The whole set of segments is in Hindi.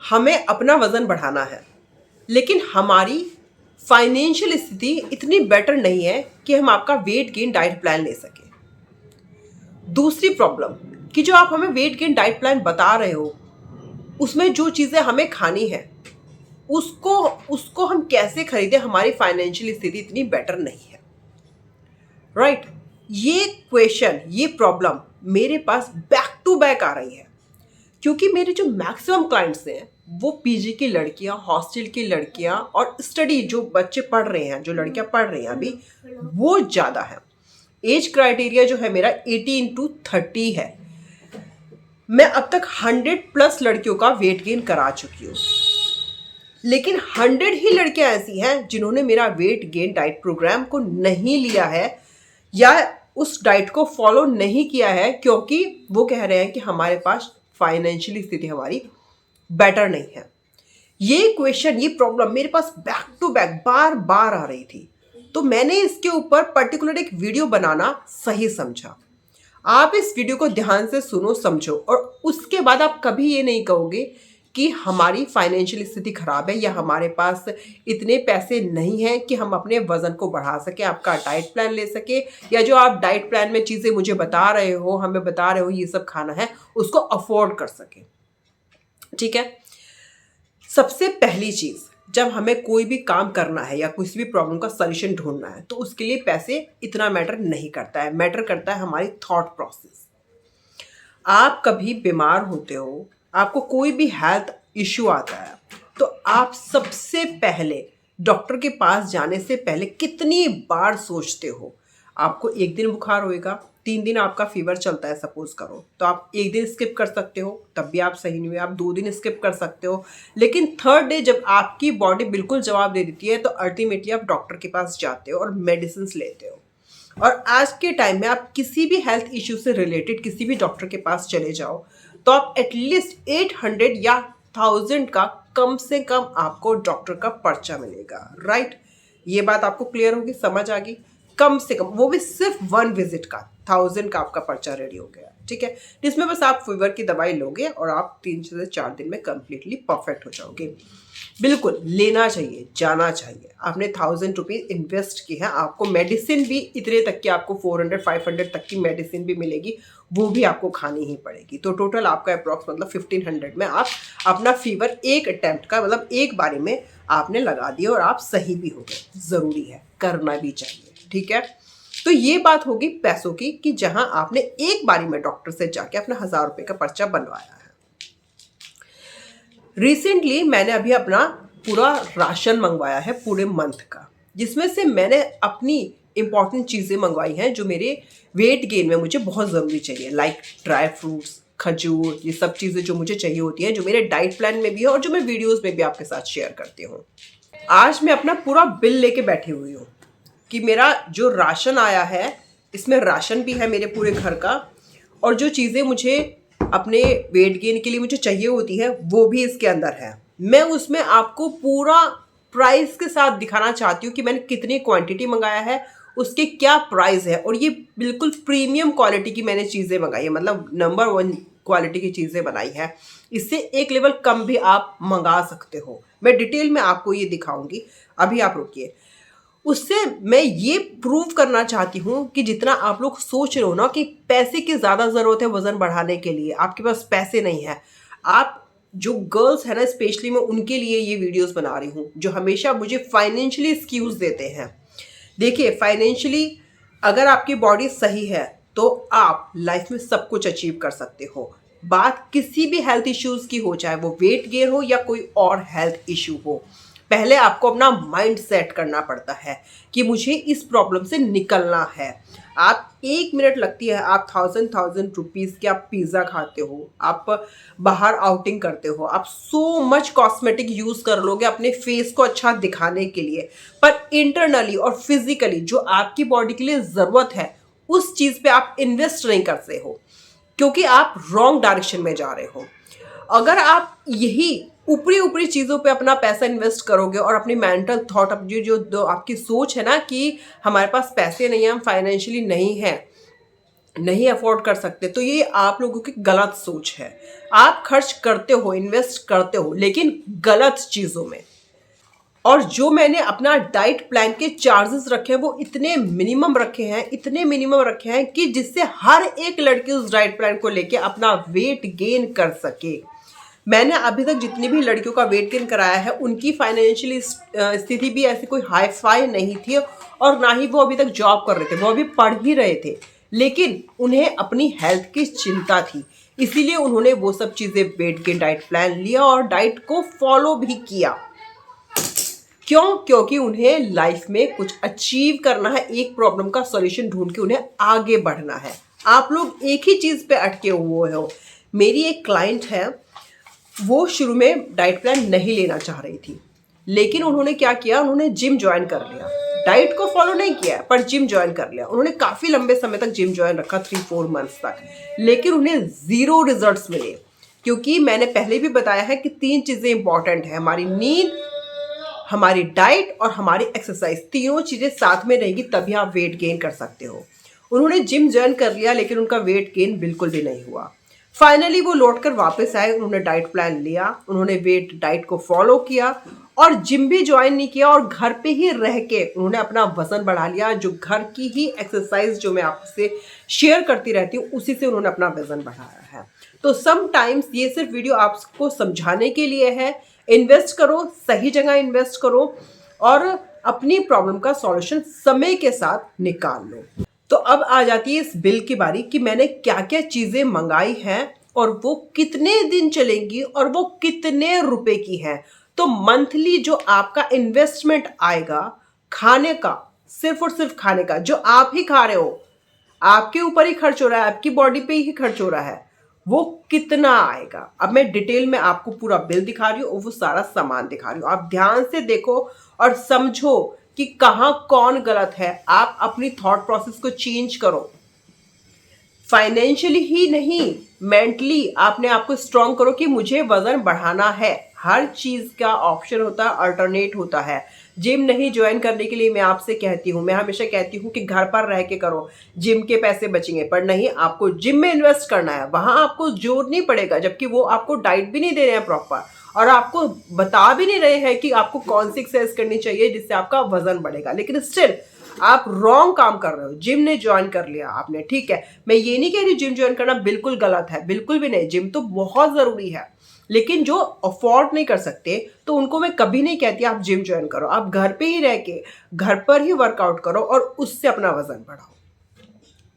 हमें अपना वज़न बढ़ाना है, लेकिन हमारी फाइनेंशियल स्थिति इतनी बेटर नहीं है कि हम आपका वेट गेन डाइट प्लान ले सकें। दूसरी प्रॉब्लम कि जो आप हमें वेट गेन डाइट प्लान बता रहे हो, उसमें जो चीज़ें हमें खानी है, उसको उसको हम कैसे खरीदें, हमारी फाइनेंशियल स्थिति इतनी बेटर नहीं है, राइट? ये क्वेश्चन, ये प्रॉब्लम मेरे पास बैक टू बैक आ रही है, क्योंकि मेरे जो मैक्सिमम क्लाइंट्स हैं वो पीजी की लड़कियां, हॉस्टल की लड़कियां और स्टडी जो बच्चे पढ़ रहे हैं, जो लड़कियां पढ़ रही हैं अभी, वो ज़्यादा है। एज क्राइटेरिया जो है मेरा 18 to 30 है। मैं अब तक 100+ लड़कियों का वेट गेन करा चुकी हूँ, लेकिन 100 ही लड़कियां ऐसी हैं जिन्होंने मेरा वेट गेन डाइट प्रोग्राम को नहीं लिया है या उस डाइट को फॉलो नहीं किया है, क्योंकि वो कह रहे हैं कि हमारे पास फाइनेंशियली स्थिति हमारी बेटर नहीं है। ये क्वेश्चन, ये प्रॉब्लम मेरे पास बैक टू बैक बार बार आ रही थी, तो मैंने इसके ऊपर पर्टिकुलर एक वीडियो बनाना सही समझा। आप इस वीडियो को ध्यान से सुनो, समझो, और उसके बाद आप कभी ये नहीं कहोगे कि हमारी फाइनेंशियल स्थिति खराब है या हमारे पास इतने पैसे नहीं हैं कि हम अपने वजन को बढ़ा सके, आपका डाइट प्लान ले सके, या जो आप डाइट प्लान में चीज़ें मुझे बता रहे हो, हमें बता रहे हो ये सब खाना है, उसको अफोर्ड कर सके। ठीक है, सबसे पहली चीज़, जब हमें कोई भी काम करना है या किसी भी प्रॉब्लम का सलूशन ढूंढना है, तो उसके लिए पैसे इतना मैटर नहीं करता है, मैटर करता है हमारी थॉट प्रोसेस। आप कभी बीमार होते हो, आपको कोई भी हेल्थ इश्यू आता है, तो आप सबसे पहले डॉक्टर के पास जाने से पहले कितनी बार सोचते हो? आपको एक दिन बुखार होएगा, 3 दिन आपका फीवर चलता है सपोज करो, तो आप एक दिन स्किप कर सकते हो, तब भी आप सही नहीं हुए, आप 2 दिन स्किप कर सकते हो, लेकिन थर्ड डे जब आपकी बॉडी बिल्कुल जवाब दे देती है, तो अल्टीमेटली आप डॉक्टर के पास जाते हो और मेडिसिन लेते हो। और आज के टाइम में आप किसी भी हेल्थ इश्यू से रिलेटेड किसी भी डॉक्टर के पास चले जाओ, तो आप एटलीस्ट 800 या 1000 का कम से कम आपको डॉक्टर का पर्चा मिलेगा, राइट? ये बात आपको क्लियर होगी, समझ आ गई? कम से कम, वो भी सिर्फ 1 विजिट का 1000 का आपका पर्चा रेडी हो गया, ठीक है, जिसमें बस आप फीवर की दवाई लोगे और आप 3 से 4 दिन में कंप्लीटली परफेक्ट हो जाओगे। बिल्कुल लेना चाहिए, जाना चाहिए। आपने 1000 रुपीज़ इन्वेस्ट की है, आपको मेडिसिन भी इतने तक की, आपको 400-500 तक की मेडिसिन भी मिलेगी, वो भी आपको खानी ही पड़ेगी। तो टोटल आपका अप्रॉक्स मतलब 1500 में आप अपना फीवर एक अटैम्प्ट का, मतलब एक बारी में आपने लगा दिया और आप सही भी हो गए। ज़रूरी है, करना भी चाहिए, ठीक है। तो ये बात होगी पैसों की, कि जहां आपने एक बारी में डॉक्टर से जाके अपना 1000 रुपये का पर्चा बनवाया है। रिसेंटली मैंने अभी अपना पूरा राशन मंगवाया है पूरे मंथ का, जिसमें से मैंने अपनी इंपॉर्टेंट चीज़ें मंगवाई हैं जो मेरे वेट गेन में मुझे बहुत ज़रूरी चाहिए, लाइक ड्राई फ्रूट्स, खजूर, ये सब चीज़ें जो मुझे चाहिए होती हैं, जो मेरे डाइट प्लान में भी है और जो मैं वीडियोस में भी आपके साथ शेयर करती हूँ। आज मैं अपना पूरा बिल लेके बैठी हुई हूँ कि मेरा जो राशन आया है, इसमें राशन भी है मेरे पूरे घर का, और जो चीज़ें मुझे अपने वेट गेन के लिए मुझे चाहिए होती है वो भी इसके अंदर है। मैं उसमें आपको पूरा प्राइस के साथ दिखाना चाहती हूँ कि मैंने कितनी क्वांटिटी मंगाया है, उसके क्या प्राइस है, और ये बिल्कुल प्रीमियम क्वालिटी की मैंने चीज़ें मंगाई है, मतलब नंबर 1 क्वालिटी की चीज़ें बनाई है। इससे एक लेवल कम भी आप मंगा सकते हो, मैं डिटेल में आपको ये दिखाऊंगी। अभी आप रुकिए, उससे मैं ये प्रूव करना चाहती हूँ कि जितना आप लोग सोच रहे हो ना कि पैसे की ज़्यादा ज़रूरत है वज़न बढ़ाने के लिए, आपके पास पैसे नहीं है। आप जो गर्ल्स है ना, स्पेशली मैं उनके लिए ये वीडियोस बना रही हूँ, जो हमेशा मुझे फाइनेंशियली एक्सक्यूज़ देते हैं। देखिए, फाइनेंशियली अगर आपकी बॉडी सही है तो आप लाइफ में सब कुछ अचीव कर सकते हो। बात किसी भी हेल्थ इश्यूज़ की हो, चाहे वो वेट गेन हो या कोई और हेल्थ इशू हो, पहले आपको अपना माइंड सेट करना पड़ता है कि मुझे इस प्रॉब्लम से निकलना है। आप 1 मिनट लगती है, आप 1000 रुपीज़ के आप पिज़्ज़ा खाते हो, आप बाहर आउटिंग करते हो, आप सो मच कॉस्मेटिक यूज़ कर लोगे अपने फेस को अच्छा दिखाने के लिए, पर इंटरनली और फिजिकली जो आपकी बॉडी के लिए ज़रूरत है उस चीज़ पे आप इन्वेस्ट नहीं करते हो, क्योंकि आप रॉन्ग डायरेक्शन में जा रहे हो। अगर आप यही ऊपरी ऊपरी चीज़ों पे अपना पैसा इन्वेस्ट करोगे और अपनी मेंटल थॉट, अपनी जो आपकी सोच है ना कि हमारे पास पैसे नहीं हैं, हम फाइनेंशियली नहीं हैं, नहीं अफोर्ड कर सकते, तो ये आप लोगों की गलत सोच है। आप खर्च करते हो, इन्वेस्ट करते हो, लेकिन गलत चीज़ों में। और जो मैंने अपना डाइट प्लान के चार्जेस रखे हैं वो इतने मिनिमम रखे हैं, इतने मिनिमम रखे हैं कि जिससे हर एक लड़की उस डाइट प्लान को लेके अपना वेट गेन कर सके। मैंने अभी तक जितनी भी लड़कियों का वेट गेन कराया है उनकी फाइनेंशियली स्थिति भी ऐसी कोई हाई फाई नहीं थी, और ना ही वो अभी तक जॉब कर रहे थे, वो अभी पढ़ ही रहे थे, लेकिन उन्हें अपनी हेल्थ की चिंता थी। इसीलिए उन्होंने वो सब चीज़ें, वेट गेन डाइट प्लान लिया और डाइट को फॉलो भी किया। क्यों? क्योंकि उन्हें लाइफ में कुछ अचीव करना है, एक प्रॉब्लम का सॉल्यूशन ढूंढ के उन्हें आगे बढ़ना है। आप लोग एक ही चीज़ पे अटके हुए हो। मेरी एक क्लाइंट है, वो शुरू में डाइट प्लान नहीं लेना चाह रही थी, लेकिन उन्होंने क्या किया, उन्होंने जिम ज्वाइन कर लिया। डाइट को फॉलो नहीं किया पर जिम ज्वाइन कर लिया। उन्होंने काफ़ी लंबे समय तक जिम ज्वाइन रखा, 3-4 मंथ्स तक, लेकिन उन्हें ज़ीरो रिजल्ट्स मिले। क्योंकि मैंने पहले भी बताया है कि 3 चीज़ें इंपॉर्टेंट है, हमारी नींद, हमारी डाइट और हमारी एक्सरसाइज। तीनों चीज़ें साथ में रहेंगी तभी आप वेट गेन कर सकते हो। उन्होंने जिम ज्वाइन कर लिया लेकिन उनका वेट गेन बिल्कुल भी नहीं हुआ। फाइनली वो लौट कर वापस आए, उन्होंने डाइट प्लान लिया, उन्होंने डाइट को फॉलो किया और जिम भी ज्वाइन नहीं किया, और घर पे ही रह के उन्होंने अपना वजन बढ़ा लिया। जो घर की ही एक्सरसाइज जो मैं आपसे शेयर करती रहती हूँ उसी से उन्होंने अपना वजन बढ़ाया है। तो समटाइम्स ये सिर्फ वीडियो आपको समझाने के लिए है। इन्वेस्ट करो, सही जगह इन्वेस्ट करो और अपनी प्रॉब्लम का सॉल्यूशन समय के साथ निकाल लो। तो अब आ जाती है इस बिल की बारी कि मैंने क्या क्या चीज़ें मंगाई हैं और वो कितने दिन चलेंगी और वो कितने रुपए की हैं। तो मंथली जो आपका इन्वेस्टमेंट आएगा खाने का, सिर्फ और सिर्फ खाने का, जो आप ही खा रहे हो, आपके ऊपर ही खर्च हो रहा है, आपकी बॉडी पे ही खर्च हो रहा है, वो कितना आएगा। अब मैं डिटेल में आपको पूरा बिल दिखा रही हूँ और वो सारा सामान दिखा रही हूँ। आप ध्यान से देखो और समझो कि कहाँ कौन गलत है। आप अपनी थॉट प्रोसेस को चेंज करो। फाइनेंशियली ही नहीं, मेंटली आपने आपको स्ट्रांग करो कि मुझे वजन बढ़ाना है। हर चीज का ऑप्शन होता है, अल्टरनेट होता है। जिम नहीं ज्वाइन करने के लिए मैं आपसे कहती हूँ, मैं हमेशा कहती हूँ कि घर पर रह के करो, जिम के पैसे बचेंगे। पर नहीं, आपको जिम में इन्वेस्ट करना है, वहां आपको जोर नहीं पड़ेगा, जबकि वो आपको डाइट भी नहीं दे रहे हैं प्रॉपर और आपको बता भी नहीं रहे हैं कि आपको कौन सी एक्सरसाइज करनी चाहिए जिससे आपका वजन बढ़ेगा। लेकिन स्टिल आप रॉन्ग काम कर रहे हो। जिम ने ज्वाइन कर लिया आपने, ठीक है, मैं ये नहीं कह रही जिम ज्वाइन करना बिल्कुल गलत है, बिल्कुल भी नहीं। जिम तो बहुत जरूरी है, लेकिन जो अफोर्ड नहीं कर सकते तो उनको मैं कभी नहीं कहती आप जिम ज्वाइन करो। आप घर पे ही रह के घर पर ही वर्कआउट करो और उससे अपना वजन बढ़ाओ।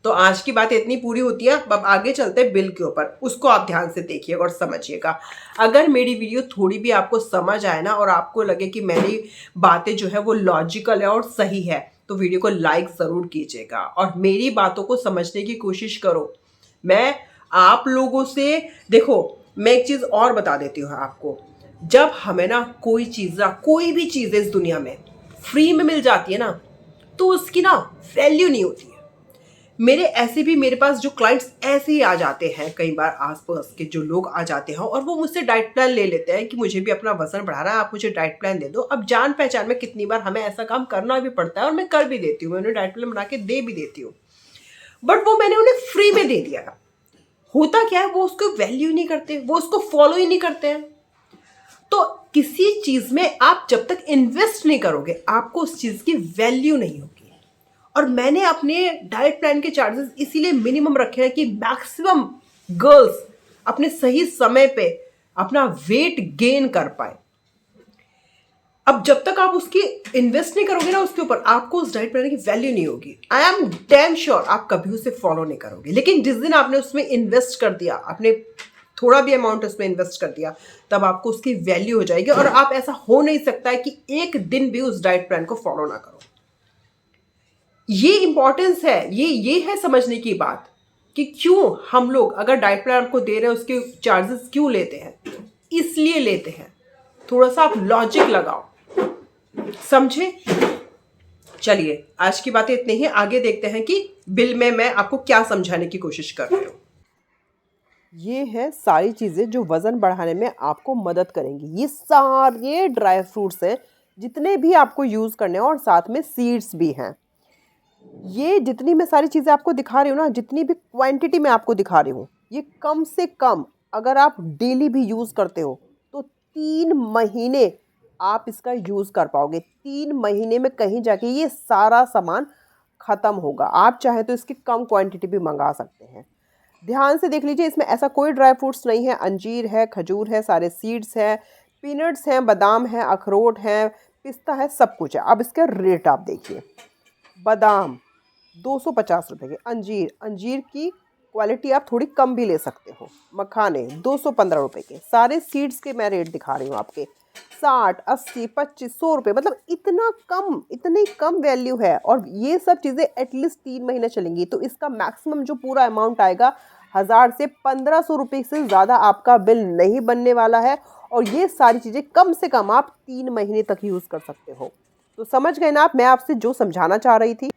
तो आज की बात इतनी पूरी होती है। अब आगे चलते हैं बिल के ऊपर, उसको आप ध्यान से देखिएगा और समझिएगा। अगर मेरी वीडियो थोड़ी भी आपको समझ आए ना और आपको लगे कि मेरी बातें जो है वो लॉजिकल है और सही है, तो वीडियो को लाइक ज़रूर कीजिएगा और मेरी बातों को समझने की कोशिश करो। मैं आप लोगों से, देखो मैं एक चीज़ और बता देती हूँ आपको, जब हमें ना कोई चीज़, कोई भी चीज़ इस दुनिया में फ्री में मिल जाती है ना, तो उसकी ना वैल्यू नहीं होती है। मेरे पास जो क्लाइंट्स ऐसे ही आ जाते हैं, कई बार आसपास के जो लोग आ जाते हैं और वो मुझसे डाइट प्लान ले लेते हैं कि मुझे भी अपना वजन बढ़ाना है, आप मुझे डाइट प्लान दे दो। अब जान पहचान में कितनी बार हमें ऐसा काम करना भी पड़ता है और मैं कर भी देती हूँ, मैं उन्हें डाइट प्लान बना के दे भी देती हूँ, बट वो मैंने उन्हें फ्री में दे दिया। होता क्या है, वो उसको वैल्यू नहीं करते, वो उसको फॉलो ही नहीं करते हैं। तो किसी चीज में आप जब तक इन्वेस्ट नहीं करोगे आपको उस चीज की वैल्यू नहीं होगी। और मैंने अपने डाइट प्लान के चार्जेस इसीलिए मिनिमम रखे हैं कि मैक्सिमम गर्ल्स अपने सही समय पे अपना वेट गेन कर पाए। अब जब तक आप उसकी इन्वेस्ट नहीं करोगे ना उसके ऊपर, आपको उस डाइट प्लान की वैल्यू नहीं होगी। आई एम डैम श्योर आप कभी उसे फॉलो नहीं करोगे। लेकिन जिस दिन आपने उसमें इन्वेस्ट कर दिया, आपने थोड़ा भी अमाउंट उसमें इन्वेस्ट कर दिया, तब आपको उसकी वैल्यू हो जाएगी। और आप, ऐसा हो नहीं सकता है कि एक दिन भी उस डाइट प्लान को फॉलो ना करो। ये इंपॉर्टेंस है, ये है समझने की बात कि क्यों हम लोग अगर डाइट प्लान आपको दे रहे हैं उसके चार्जेस क्यों लेते हैं। इसलिए लेते हैं, थोड़ा सा आप लॉजिक लगाओ, समझे। चलिए आज की बातें इतनी ही, आगे देखते हैं कि बिल में मैं आपको क्या समझाने की कोशिश कर रही हूँ। ये है सारी चीज़ें जो वज़न बढ़ाने में आपको मदद करेंगी। ये सारे ड्राई फ्रूट्स हैं जितने भी आपको यूज़ करने हैं और साथ में सीड्स भी हैं। ये जितनी मैं सारी चीज़ें आपको दिखा रही हूँ ना, जितनी भी क्वांटिटी में आपको दिखा रही हूँ, ये कम से कम अगर आप डेली भी यूज़ करते हो तो 3 महीने आप इसका यूज़ कर पाओगे। 3 महीने में कहीं जाके ये सारा सामान ख़त्म होगा। आप चाहें तो इसकी कम क्वांटिटी भी मँगा सकते हैं। ध्यान से देख लीजिए, इसमें ऐसा कोई ड्राई फ्रूट्स नहीं है। अंजीर है, खजूर है, सारे सीड्स हैं, पीनट्स हैं, बादाम हैं, अखरोट हैं, पिस्ता है, सब कुछ है। अब इसका रेट आप देखिए। बादाम 250 रुपए के, अंजीर अंजीर की क्वालिटी आप थोड़ी कम भी ले सकते हो। मखाने 215 रुपए के, सारे सीड्स के मैं रेट दिखा रही हूँ आपके। 60, 80, 25, 100 रुपये, मतलब इतना कम, इतनी कम वैल्यू है। और ये सब चीज़ें एटलीस्ट 3 महीने चलेंगी। तो इसका मैक्सिमम जो पूरा अमाउंट आएगा 1000 से 1500 रुपये से ज़्यादा आपका बिल नहीं बनने वाला है। और ये सारी चीज़ें कम से कम आप 3 महीने तक यूज़ कर सकते हो। तो समझ गए ना आप मैं आपसे जो समझाना चाह रही थी।